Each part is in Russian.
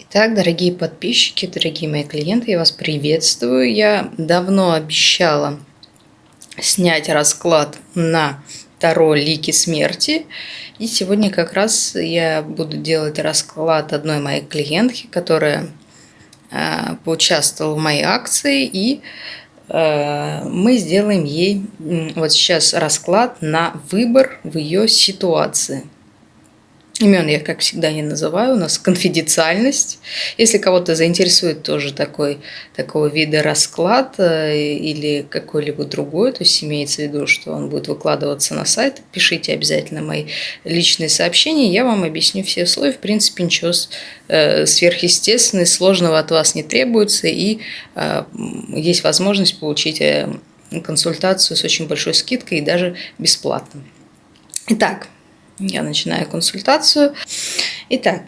Итак, дорогие подписчики, дорогие мои клиенты, я вас приветствую. Я давно обещала снять расклад на Таро Лики Смерти. И сегодня как раз я буду делать расклад одной моей клиентки, которая поучаствовала в моей акции, и мы сделаем ей вот сейчас расклад на выбор в ее ситуации. Имен я, как всегда, не называю, у нас конфиденциальность. Если кого-то заинтересует тоже такого вида расклад или какой-либо другой, то есть имеется в виду, что он будет выкладываться на сайт, пишите обязательно мои личные сообщения, я вам объясню все условия. В принципе, ничего сверхъестественного, сложного от вас не требуется, и есть возможность получить консультацию с очень большой скидкой и даже бесплатно. Итак, я начинаю консультацию. Итак,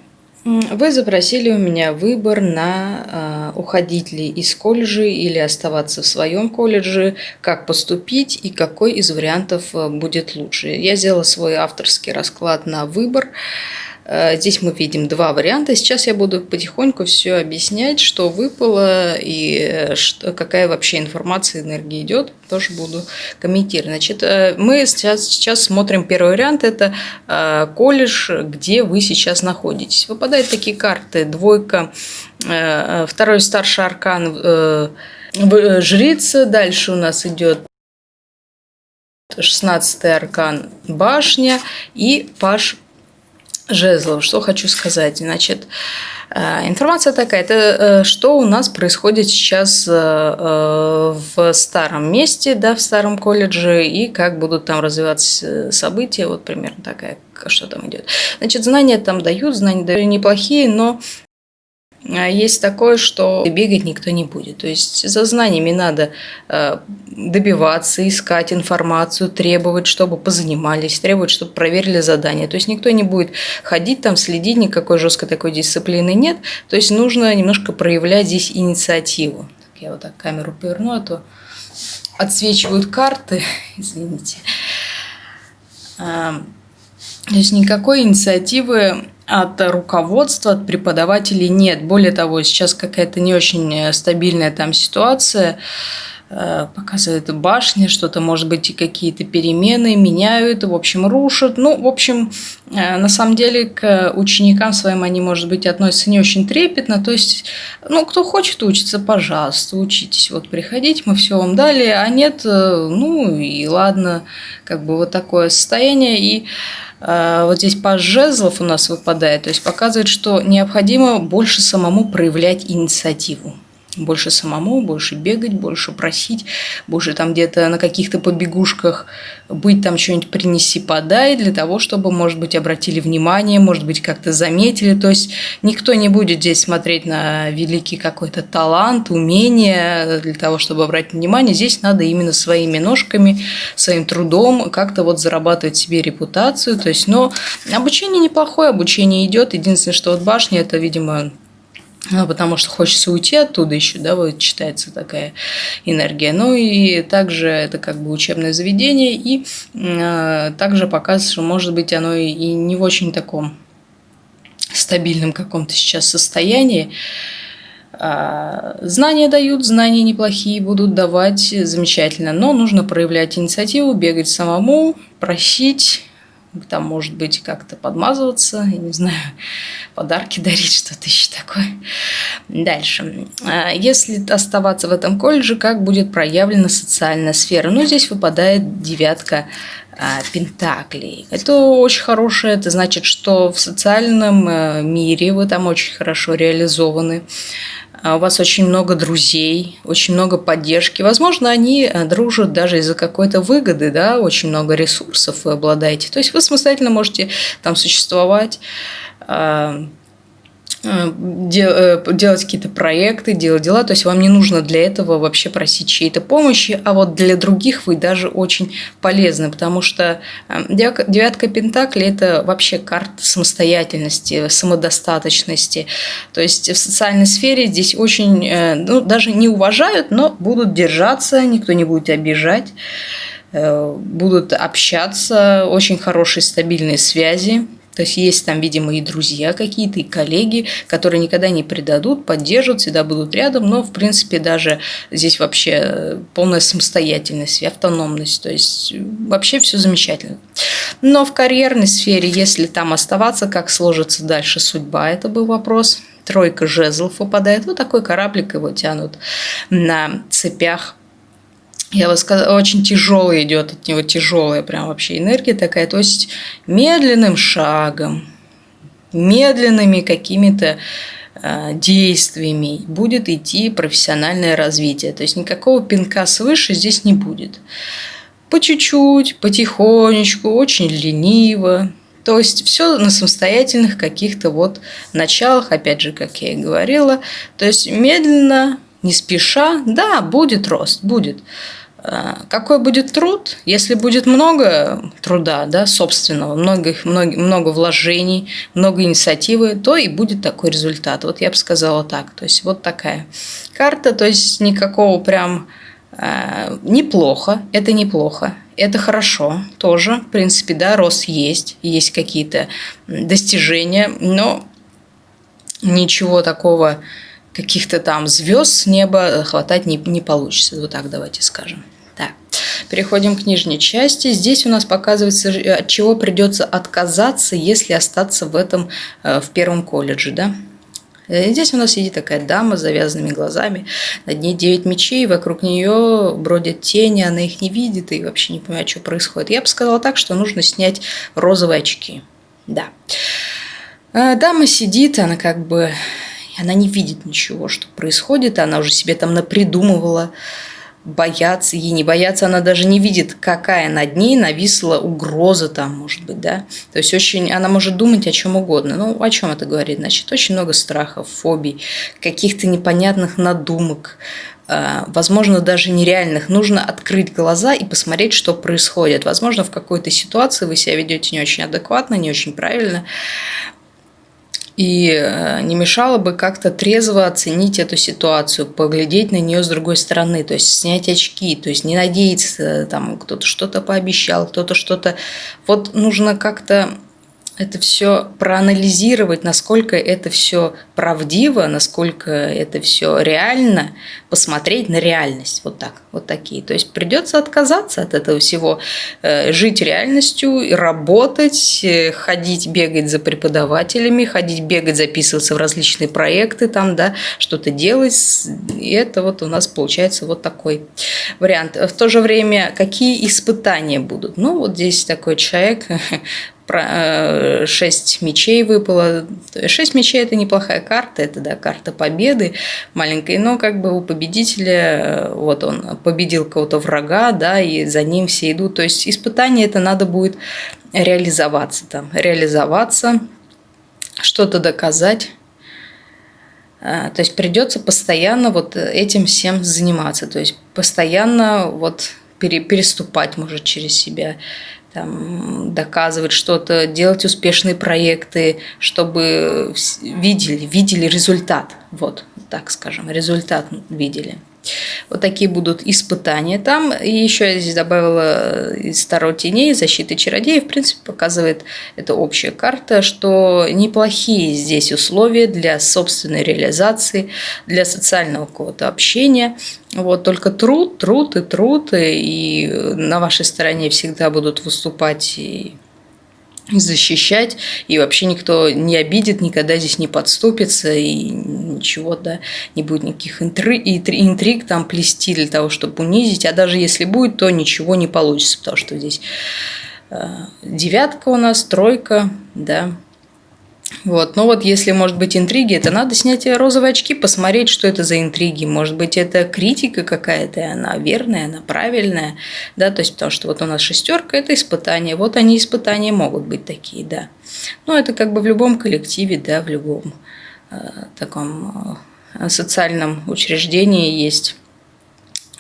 вы запросили у меня выбор на уходить ли из колледжа или оставаться в своем колледже, как поступить и какой из вариантов будет лучше. Я сделала свой авторский расклад на выбор. Здесь мы видим два варианта. Сейчас я буду потихоньку все объяснять, что выпало и какая вообще информация, энергия идет. Тоже буду комментировать. Значит, мы сейчас смотрим первый вариант. Это колледж, где вы сейчас находитесь. Выпадают такие карты. Двойка, второй старший аркан, жрица. Дальше у нас идет 16-й аркан, башня и паж жезлов. Что хочу сказать. Значит, информация такая, это что у нас происходит сейчас в старом месте, да, в старом колледже, и как будут там развиваться события, вот примерно такая, что там идет. Значит, знания там дают, знания дают неплохие, но есть такое, что бегать никто не будет. То есть за знаниями надо добиваться, искать информацию, требовать, чтобы позанимались, требовать, чтобы проверили задания. То есть никто не будет ходить там, следить, никакой жесткой такой дисциплины нет. То есть нужно немножко проявлять здесь инициативу. Я вот так камеру поверну, а то отсвечивают карты, извините. То есть никакой инициативы от руководства, от преподавателей нет. Более того, сейчас какая-то не очень стабильная там ситуация. Показывает башня, что-то, может быть, и какие-то перемены меняют, в общем, рушат. Ну, в общем, на самом деле к ученикам своим они, может быть, относятся не очень трепетно. То есть, ну, кто хочет учиться, пожалуйста, учитесь. Вот приходите, мы все вам дали, а нет, ну и ладно, как бы вот такое состояние. И вот здесь паж жезлов у нас выпадает, то есть показывает, что необходимо больше самому проявлять инициативу. Больше самому, больше бегать, больше просить, больше там где-то на каких-то побегушках быть, там что-нибудь принеси, подай, для того, чтобы, может быть, обратили внимание, может быть, как-то заметили. То есть никто не будет здесь смотреть на великий какой-то талант, умение для того, чтобы обратить внимание. Здесь надо именно своими ножками, своим трудом как-то вот зарабатывать себе репутацию. То есть, но обучение неплохое, обучение идет. Единственное, что вот башня, это, видимо, потому что хочется уйти оттуда еще, да, вот читается такая энергия. Ну и также это как бы учебное заведение, и также показывает, что, может быть, оно и не в очень таком стабильном каком-то сейчас состоянии. Знания дают, знания неплохие будут давать, замечательно, но нужно проявлять инициативу, бегать самому, просить. Там, может быть, как-то подмазываться, я не знаю, подарки дарить, что-то еще такое. Дальше. Если оставаться в этом колледже, как будет проявлена социальная сфера? Ну, здесь выпадает девятка пентаклей. Это очень хорошее, это значит, что в социальном мире вы там очень хорошо реализованы. У вас очень много друзей, очень много поддержки. Возможно, они дружат даже из-за какой-то выгоды, да, очень много ресурсов вы обладаете. То есть вы самостоятельно можете там существовать, делать какие-то проекты, делать дела. То есть вам не нужно для этого вообще просить чьей-то помощи, а вот для других вы даже очень полезны, потому что девятка пентаклей – это вообще карта самостоятельности, самодостаточности. То есть в социальной сфере здесь очень, ну, даже не уважают, но будут держаться, никто не будет обижать, будут общаться, очень хорошие стабильные связи. То есть есть там, видимо, и друзья какие-то, и коллеги, которые никогда не предадут, поддержат, всегда будут рядом, но, в принципе, даже здесь вообще полная самостоятельность и автономность, то есть вообще все замечательно. Но в карьерной сфере, если там оставаться, как сложится дальше судьба, это был вопрос. Тройка жезлов выпадает, вот такой кораблик, его тянут на цепях. Я бы сказала, очень тяжелый идет от него, тяжелая прям вообще энергия такая, то есть медленным шагом, медленными какими-то действиями будет идти профессиональное развитие. То есть никакого пинка свыше здесь не будет. По чуть-чуть, потихонечку, очень лениво. То есть все на самостоятельных каких-то вот началах, опять же, как я и говорила. То есть медленно, не спеша, да, будет рост, будет. Какой будет труд? Если будет много труда, да, собственного, много вложений, много инициативы, то и будет такой результат. Вот я бы сказала так. То есть вот такая карта, то есть никакого прям неплохо, это неплохо. Это хорошо тоже, в принципе, да, рост есть какие-то достижения, но ничего такого, каких-то там звезд с неба хватать не получится. Вот так давайте скажем. Так, переходим к нижней части. Здесь у нас показывается, от чего придется отказаться, если остаться в первом колледже, да. Здесь у нас сидит такая дама с завязанными глазами, над ней 9 мечей, вокруг нее бродят тени, она их не видит и вообще не понимает, что происходит. Я бы сказала так, что нужно снять розовые очки. Да. Дама сидит, она она не видит ничего, что происходит, она уже себе там напридумывала. Бояться, ей не бояться, она даже не видит, какая над ней нависла угроза там, может быть, да. То есть она может думать о чем угодно. Ну, о чем это говорит? Значит, очень много страхов, фобий, каких-то непонятных надумок, возможно, даже нереальных. Нужно открыть глаза и посмотреть, что происходит. Возможно, в какой-то ситуации вы себя ведете не очень адекватно, не очень правильно. И не мешало бы как-то трезво оценить эту ситуацию, поглядеть на нее с другой стороны, то есть снять очки, то есть не надеяться, там кто-то что-то пообещал, кто-то что-то. Вот нужно как-то это все проанализировать, насколько это все правдиво, насколько это все реально, посмотреть на реальность. Вот так, вот такие. То есть придется отказаться от этого всего, жить реальностью, работать, ходить, бегать за преподавателями, ходить, бегать, записываться в различные проекты, там, да, что-то делать. И это вот у нас получается вот такой вариант. В то же время, какие испытания будут? Ну, вот здесь такой человек, 6 мечей выпало. 6 мечей – это неплохая карта, это, да, карта победы маленькой, но как бы у победителя, вот он победил кого-то врага, да, и за ним все идут. То есть испытание это надо будет реализоваться, что-то доказать. То есть придется постоянно вот этим всем заниматься, то есть постоянно вот переступать, может, через себя, там, доказывать что-то, делать успешные проекты, чтобы видели результат. Вот, так скажем, результат видели. Вот такие будут испытания там. И еще я здесь добавила из Таро теней, защиты чародеев. В принципе, показывает эта общая карта, что неплохие здесь условия для собственной реализации, для социального какого-то общения. Вот, только труд, и на вашей стороне всегда будут выступать и защищать, и вообще никто не обидит, никогда здесь не подступится, и ничего, да, не будет никаких интриг там плести для того, чтобы унизить, а даже если будет, то ничего не получится, потому что здесь девятка у нас, тройка, да. Вот, но вот если, может быть, интриги, это надо снять розовые очки, посмотреть, что это за интриги. Может быть, это критика какая-то, она верная, она правильная, да, то есть потому что вот у нас шестерка – это испытания, вот они испытания могут быть такие, да. Но это как бы в любом коллективе, да, в любом таком социальном учреждении есть.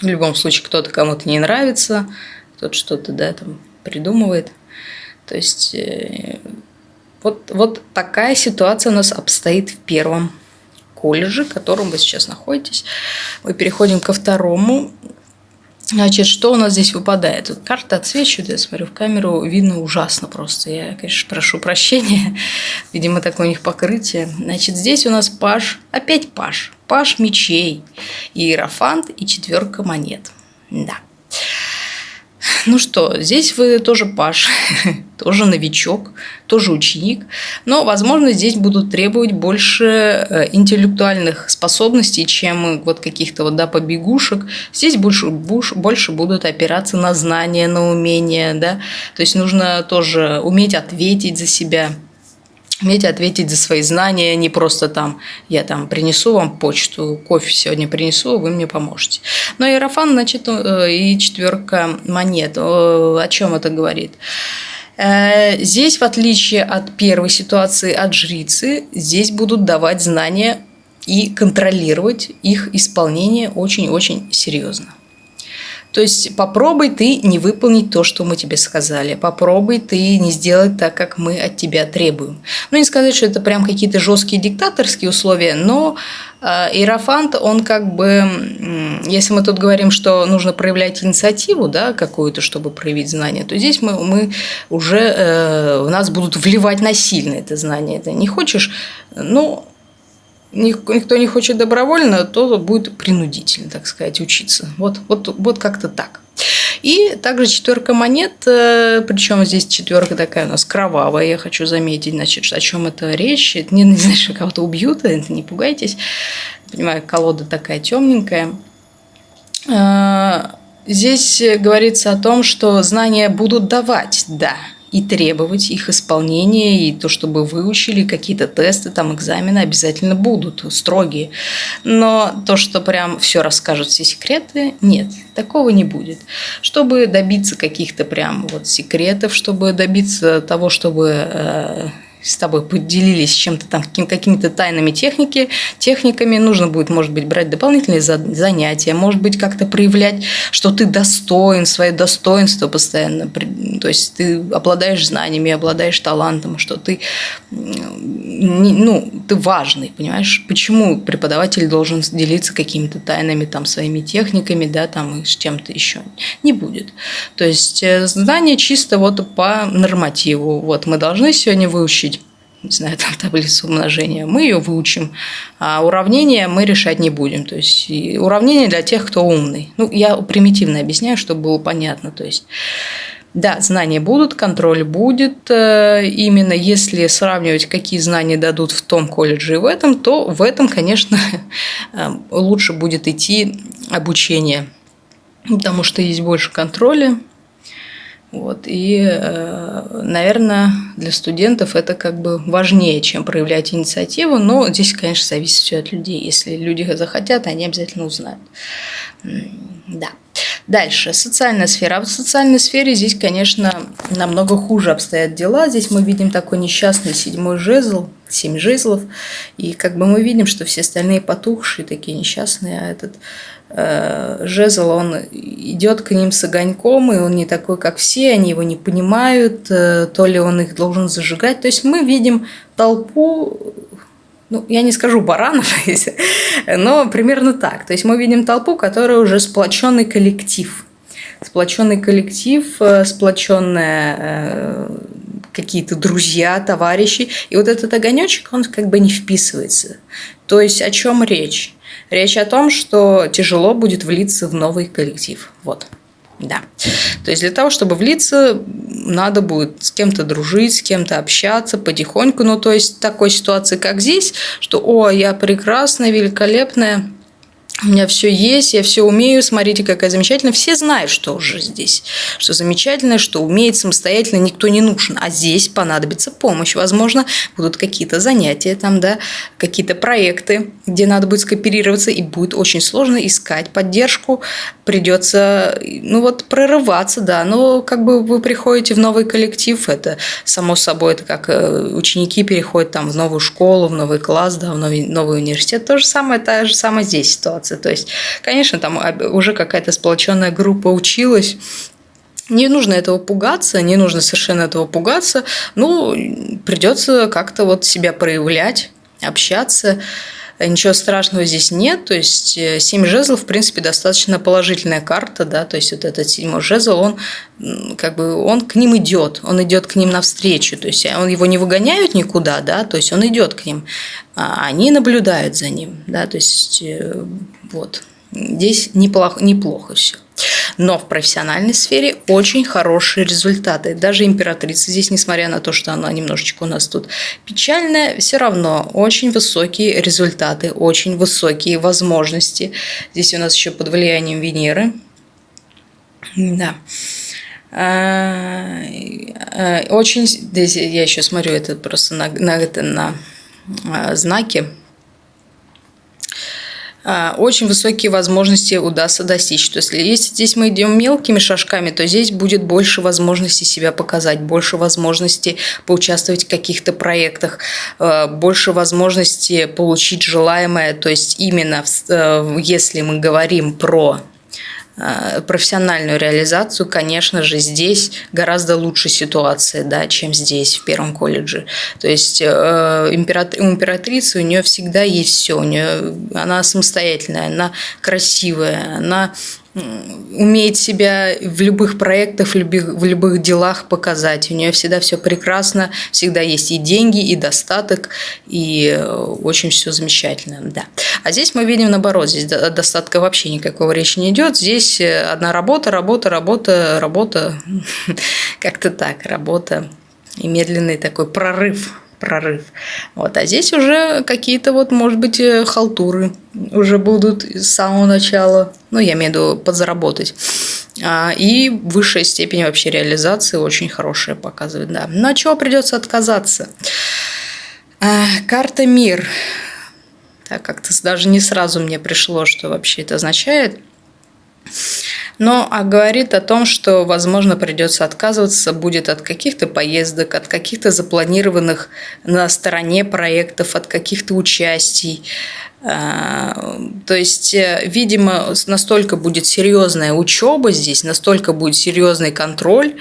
В любом случае кто-то кому-то не нравится, кто-то что-то, да, там придумывает, то есть… Вот такая ситуация у нас обстоит в первом колледже, в котором вы сейчас находитесь. Мы переходим ко второму. Значит, что у нас здесь выпадает? Тут карта отсвечивает, я смотрю в камеру, видно ужасно просто. Я, конечно, прошу прощения. Видимо, такое у них покрытие. Значит, здесь у нас паж, опять паж. Паж мечей, иерофант и 4 монет. Да. Ну что, здесь вы тоже паж, тоже новичок, тоже ученик, но, возможно, здесь будут требовать больше интеллектуальных способностей, чем вот каких-то вот, да, побегушек. Здесь больше будут опираться на знания, на умения, да, то есть нужно тоже уметь ответить за себя. Уметь ответить за свои знания, не просто там, я там принесу вам почту, кофе сегодня принесу, вы мне поможете. Но иерофант, значит, и 4 монет, о чем это говорит? Здесь, в отличие от первой ситуации, от жрицы, здесь будут давать знания и контролировать их исполнение очень-очень серьезно. То есть попробуй ты не выполнить то, что мы тебе сказали. Попробуй ты не сделать так, как мы от тебя требуем. Ну, не сказать, что это прям какие-то жесткие диктаторские условия, но иерофант, он как бы, если мы тут говорим, что нужно проявлять инициативу, да, какую-то, чтобы проявить знание, то здесь мы уже, в нас будут вливать насильно это знание. Ты не хочешь, ну, никто не хочет добровольно, то будет принудительно, так сказать, учиться. Вот как-то так. И также 4 монет, причем здесь 4 такая у нас кровавая, я хочу заметить, значит, о чем это речь. Это не знаю, что кого-то убьют, это не пугайтесь. Понимаю, колода такая темненькая. Здесь говорится о том, что знания будут давать, да, и требовать их исполнения, и то, чтобы выучили, какие-то тесты, там, экзамены обязательно будут, строгие. Но то, что прям все расскажут, все секреты, нет, такого не будет. Чтобы добиться каких-то прям вот секретов, чтобы добиться того, чтобы с тобой поделились чем-то там, какими-то тайными техниками, нужно будет, может быть, брать дополнительные занятия, может быть, как-то проявлять, что ты достоин, свое достоинство постоянно, то есть ты обладаешь знаниями, обладаешь талантом, что ты, ну, ты важный, понимаешь? Почему преподаватель должен делиться какими-то тайнами, там, своими техниками, да, там, и с чем-то еще? Не будет. То есть знания чисто вот по нормативу. Вот мы должны сегодня выучить, не знаю, там таблицу умножения, мы ее выучим, а уравнения мы решать не будем. То есть уравнения для тех, кто умный. Ну, я примитивно объясняю, чтобы было понятно. То есть, да, знания будут, контроль будет. Именно если сравнивать, какие знания дадут в том колледже и в этом, то в этом, конечно, лучше будет идти обучение, потому что есть больше контроля. Вот, и, наверное, для студентов это как бы важнее, чем проявлять инициативу, но здесь, конечно, зависит все от людей. Если люди захотят, они обязательно узнают. Да. Дальше, социальная сфера. А в социальной сфере здесь, конечно, намного хуже обстоят дела. Здесь мы видим такой несчастный 7 жезл, 7 жезлов, и как бы мы видим, что все остальные потухшие, такие несчастные, а этот жезл, он идет к ним с огоньком, и он не такой, как все, они его не понимают, то ли он их должен зажигать. То есть мы видим толпу, ну, я не скажу баранов, но примерно так. То есть мы видим толпу, которая уже сплоченный коллектив. Сплоченный коллектив, сплоченные какие-то друзья, товарищи. И вот этот огонечек, он как бы не вписывается. То есть о чем речь? Речь о том, что тяжело будет влиться в новый коллектив. Вот. Да. То есть для того, чтобы влиться, надо будет с кем-то дружить, с кем-то общаться потихоньку. Ну, то есть в такой ситуации, как здесь, что «О, я прекрасная, великолепная, у меня все есть, я все умею, смотрите, какая замечательная». Все знают, что уже здесь, что замечательно, что умеет самостоятельно, никто не нужен. А здесь понадобится помощь. Возможно, будут какие-то занятия, там, да, какие-то проекты, где надо будет скооперироваться, и будет очень сложно искать поддержку. Придется, ну вот, прорываться, да. Но как бы вы приходите в новый коллектив, это само собой, это как ученики переходят там в новую школу, в новый класс, да, в новый университет. То же самое, та же самая здесь ситуация. То есть, конечно, там уже какая-то сплоченная группа училась. Не нужно этого пугаться, не нужно совершенно этого пугаться. Ну, придется как-то вот себя проявлять, общаться. Ничего страшного здесь нет, то есть 7 жезлов, в принципе, достаточно положительная карта, да, то есть вот этот 7-й жезл, он как бы он к ним идет, он идет к ним навстречу, то есть он его не выгоняют никуда, да, то есть он идет к ним, а они наблюдают за ним, да, то есть вот здесь неплохо все. Но в профессиональной сфере очень хорошие результаты. Даже императрица здесь, несмотря на то, что она немножечко у нас тут печальная, все равно очень высокие результаты, очень высокие возможности. Здесь у нас еще под влиянием Венеры. Да. Очень, здесь я еще смотрю это просто на знаки. Очень высокие возможности удастся достичь. То есть, если здесь мы идем мелкими шажками, то здесь будет больше возможностей себя показать, больше возможностей поучаствовать в каких-то проектах, больше возможностей получить желаемое. То есть, именно если мы говорим про профессиональную реализацию, конечно же, здесь гораздо лучше ситуация, да, чем здесь, в первом колледже. То есть у императрицы у нее всегда есть все, она самостоятельная, она красивая, она умеет себя в любых проектах, в любых делах показать. У нее всегда все прекрасно, всегда есть и деньги, и достаток, и очень все замечательно. Да. А здесь мы видим наоборот, здесь достатка вообще никакого речи не идет. Здесь одна работа, как-то так, работа и медленный такой прорыв. Вот. А здесь уже какие-то, вот, может быть, халтуры уже будут с самого начала, ну, я имею в виду подзаработать. И высшая степень вообще реализации очень хорошая показывает, да. Но от чего придется отказаться? Карта «Мир». Так, как-то даже не сразу мне пришло, что вообще это означает. Но говорит о том, что, возможно, придется отказываться будет от каких-то поездок, от каких-то запланированных на стороне проектов, от каких-то участий. То есть, видимо, настолько будет серьезная учеба здесь, настолько будет серьезный контроль,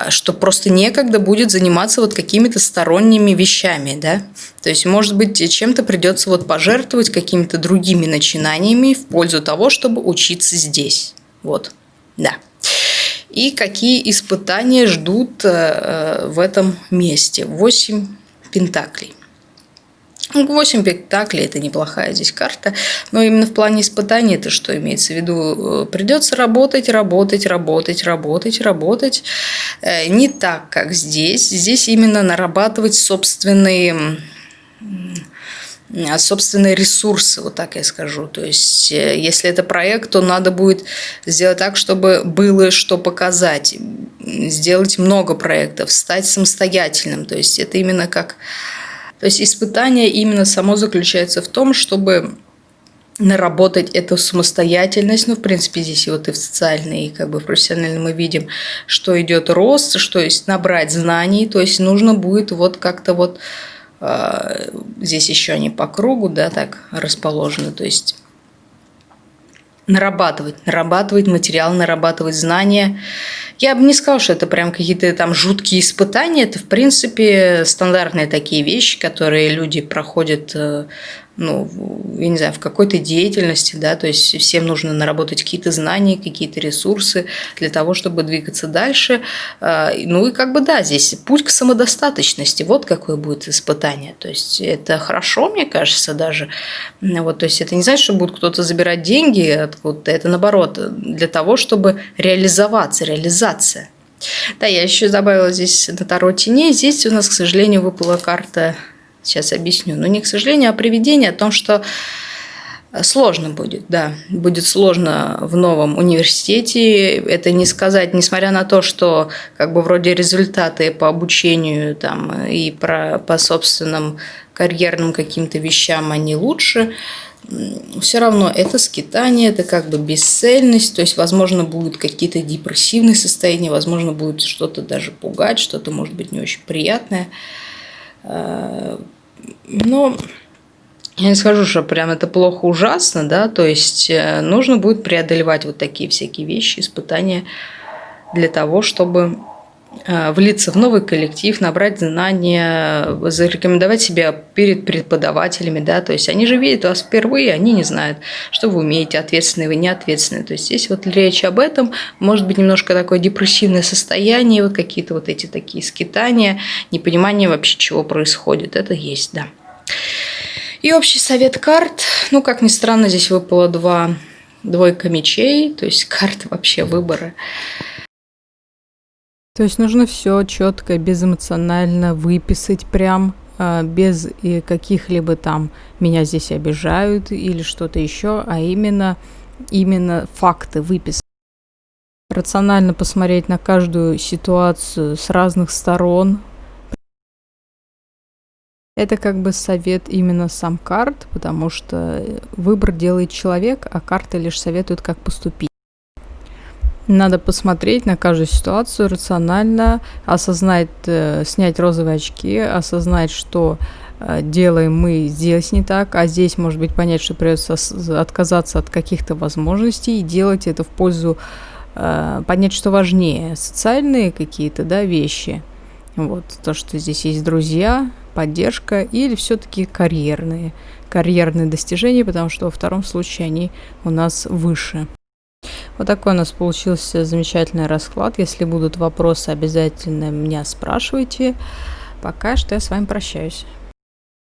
что просто некогда будет заниматься вот какими-то сторонними вещами, да. То есть, может быть, чем-то придется вот пожертвовать какими-то другими начинаниями в пользу того, чтобы учиться здесь. Вот, да. И какие испытания ждут в этом месте? 8 пентаклей. 8 пентаклей – это неплохая здесь карта, но именно в плане испытаний это что имеется в виду? Придется работать. Не так, как здесь. Здесь именно нарабатывать собственные ресурсы, вот так я скажу. То есть, если это проект, то надо будет сделать так, чтобы было что показать, сделать много проектов, стать самостоятельным. То есть, это именно как... То есть, испытание именно само заключается в том, чтобы наработать эту самостоятельность. Ну, в принципе, здесь и вот и в социальной, и как бы в профессиональном мы видим, что идет рост, что есть набрать знаний. То есть, нужно будет вот как-то вот здесь еще они по кругу, да, так расположены, то есть нарабатывать материал, нарабатывать знания. Я бы не сказала, что это прям какие-то там жуткие испытания, это, в принципе, стандартные такие вещи, которые люди проходят, ну, я не знаю, в какой-то деятельности, да, то есть всем нужно наработать какие-то знания, какие-то ресурсы для того, чтобы двигаться дальше. Ну и как бы да, здесь путь к самодостаточности, вот какое будет испытание. То есть это хорошо, мне кажется, даже. Вот, то есть это не значит, что будет кто-то забирать деньги откуда-то, это наоборот, для того, чтобы реализация. Да, я еще добавила здесь на Таро теней. Здесь у нас, к сожалению, выпала карта. Сейчас объясню. Но не к сожалению, а привидение о том, что сложно будет. Да, будет сложно в новом университете. Это не сказать, несмотря на то, что как бы вроде результаты по обучению там, и по собственным карьерным каким-то вещам они лучше. Все равно это скитание, это как бы бесцельность, то есть, возможно, будут какие-то депрессивные состояния, возможно, будет что-то даже пугать, что-то, может быть, не очень приятное. Но я не скажу, что прям это плохо ужасно, да, то есть нужно будет преодолевать вот такие всякие вещи, испытания для того, чтобы влиться в новый коллектив, набрать знания, зарекомендовать себя перед преподавателями, да, то есть они же видят вас впервые, они не знают, что вы умеете, ответственны вы, не ответственны. То есть здесь вот речь об этом, может быть, немножко такое депрессивное состояние, вот какие-то вот эти такие скитания, непонимание вообще, чего происходит, это есть, да. И общий совет карт, ну, как ни странно, здесь выпало двойка мечей, то есть карты вообще выбора. То есть нужно все четко, безэмоционально выписать прям, без каких-либо там меня здесь обижают или что-то еще, а именно факты выписать. Рационально посмотреть на каждую ситуацию с разных сторон. Это как бы совет именно сам карт, потому что выбор делает человек, а карты лишь советуют, как поступить. Надо посмотреть на каждую ситуацию рационально, осознать, снять розовые очки, осознать, что делаем мы здесь не так, а здесь, может быть, понять, что придется отказаться от каких-то возможностей и делать это в пользу, понять, что важнее, социальные какие-то, да, вещи. Вот, то, что здесь есть друзья, поддержка, или все-таки карьерные достижения, потому что во втором случае они у нас выше. Вот такой у нас получился замечательный расклад. Если будут вопросы, обязательно меня спрашивайте. Пока что я с вами прощаюсь.